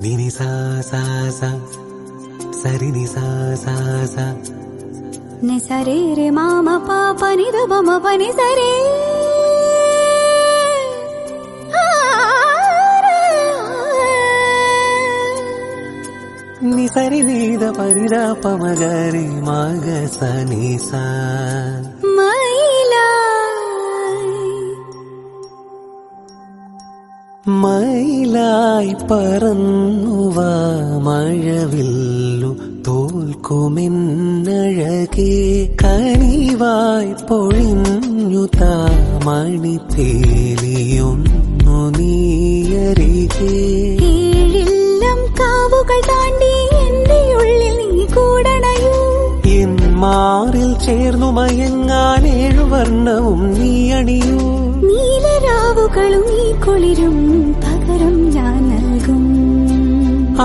നിനി സാ സാ സാ സരി നി സാ സാ സാ നി സരി രെ മാമ പാപ നി ദ ബ മ പ നി സരി നി സരി നി ദ പ നി ദ പ മ ഗ രി മ ഗ സ നി സാ മയിലായി പറന്നുവാ മഴവില്ലു തോൽക്കുമെന്നഴകേ കനിവായി പൊഴിഞ്ഞു താ മണിപ്പേലിയൊന്നു നീയരികേ ഏഴില്ലം കാവുകൾ താണ്ടി എന്റെ ഉള്ളിൽ നീ കൂടണയൂ എൻ മാറിൽ ചേർന്നു മയങ്ങാൻ 7 വർണ്ണവും നീ അണിയൂ നീലരാവുകളും നീ കുളിരും പകരം ഞാൻ നൽകും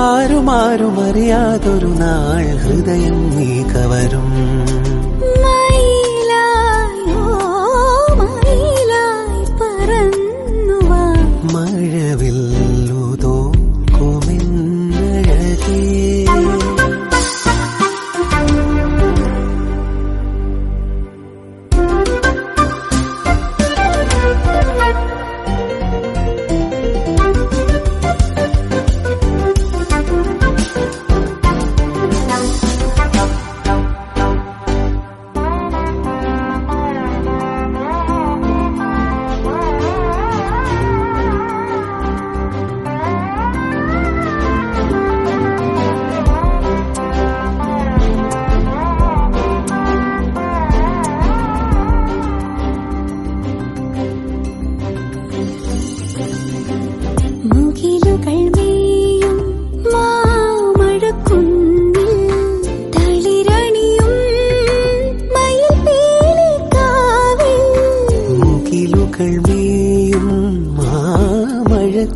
ആരുമാരും അറിയാതൊരു നാൾ ഹൃദയം നീ കവരും മയിലായോ മയിലായി പറന്നുവാ മഴവില്ലു തോൽക്കുമെന്നഴകേ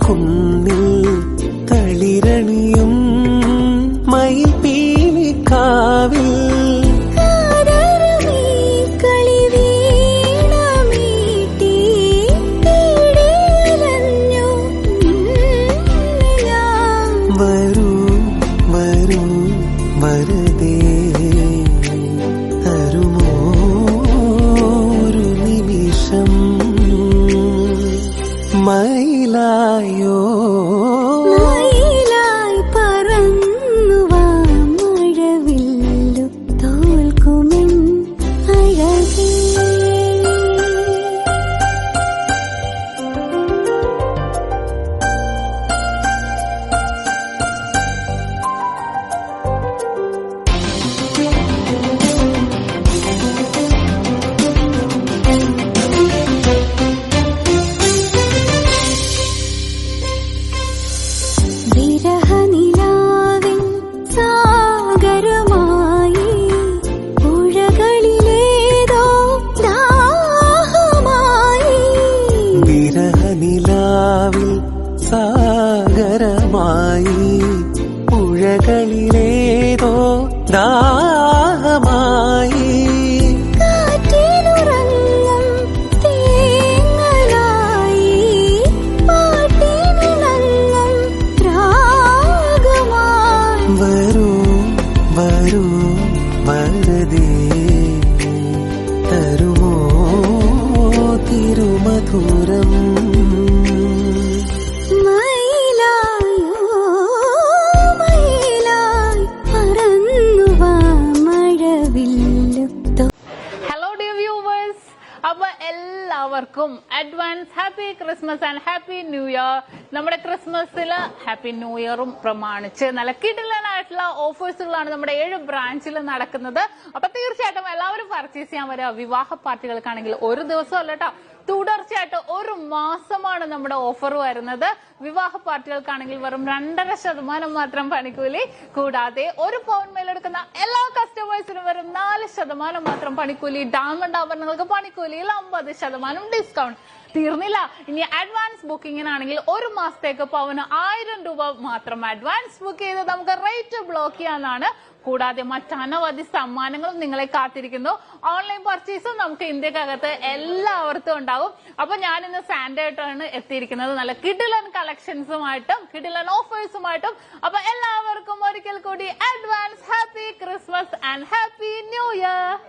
കുന്നിൽ തളിരണിയും മയിൽ പീലിക്കാവിൽ വരൂ വരൂ വരദേ തരുമോ ഒരു നിമിഷം മയിലായോ മയിലായി പറന്നുവാ മഴവില്ലു തോൽക്കുമെൻ അഴകേ വിരഹനിലാവിൻ സാഗരമായി പുഴകളിലേതോ ദാഹമായി വിരഹനിലാവിൽ സാഗരമായി പുഴകളിലേതോ ദാഹമായി കാറ്റിലുറങ്ങും തേങ്ങലായി പാട്ടിനിണങ്ങും രാഗമായി വരൂ വരൂ വരദേ തരുമോ തിരുമധുരം മയിലായോ മയിലായി പറന്നുവാ മഴവില്ലു ഹലോ ഡിയർ വ്യൂവേഴ്സ്, അപ്പൊ എല്ലാവർക്കും advance happy Christmas and happy new year. നമ്മുടെ ക്രിസ്മസില് ഹാപ്പി ന്യൂ ഇയറും പ്രമാണിച്ച് നല്ല കിടിലനായിട്ടുള്ള ഓഫേഴ്സുകളാണ് നമ്മുടെ 7 ബ്രാഞ്ചിൽ നടക്കുന്നത്. അപ്പൊ തീർച്ചയായിട്ടും എല്ലാവരും പർച്ചേസ് ചെയ്യാൻ വരിക. വിവാഹ പാർട്ടികൾക്കാണെങ്കിൽ ഒരു ദിവസം അല്ല കേട്ടോ, തുടർച്ചയായിട്ട് 1 മാസമാണ് നമ്മുടെ ഓഫർ വരുന്നത്. വിവാഹ പാർട്ടികൾക്കാണെങ്കിൽ വെറും 2.5% മാത്രം പണിക്കൂലി, കൂടാതെ 1 പൗണ്ട് മേലെടുക്കുന്ന എല്ലാ കസ്റ്റമേഴ്സിനും വെറും 4% മാത്രം പണിക്കൂലി. ഡയമണ്ട് ആഭരണങ്ങൾക്ക് പണിക്കൂലിയിൽ 50% ഡിസ്കൗണ്ട്. തീർന്നില്ല, ഇനി അഡ്വാൻസ് ബുക്കിങ്ങിനാണെങ്കിൽ 1 മാസത്തേക്ക് പവന് 1000 രൂപ മാത്രം അഡ്വാൻസ് ബുക്ക് ചെയ്ത് നമുക്ക് റേറ്റ് ബ്ലോക്ക് ചെയ്യാനാണ്. കൂടാതെ മറ്റനവധി സമ്മാനങ്ങളും നിങ്ങളെ കാത്തിരിക്കുന്നു. ഓൺലൈൻ പർച്ചേസും നമുക്ക് ഇന്ത്യക്കകത്ത് എല്ലാവർക്കും ഉണ്ട്. ഉണ്ടാവും. അപ്പൊ ഞാൻ ഇന്ന് സാൻഡേ ആയിട്ടാണ് എത്തിയിരിക്കുന്നത്, നല്ല കിടിലൻ കളക്ഷൻസുമായിട്ടും കിടിലൻ ഓഫേഴ്സുമായിട്ടും. അപ്പൊ എല്ലാവർക്കും ഒരിക്കൽ കൂടി advance happy Christmas and happy new year.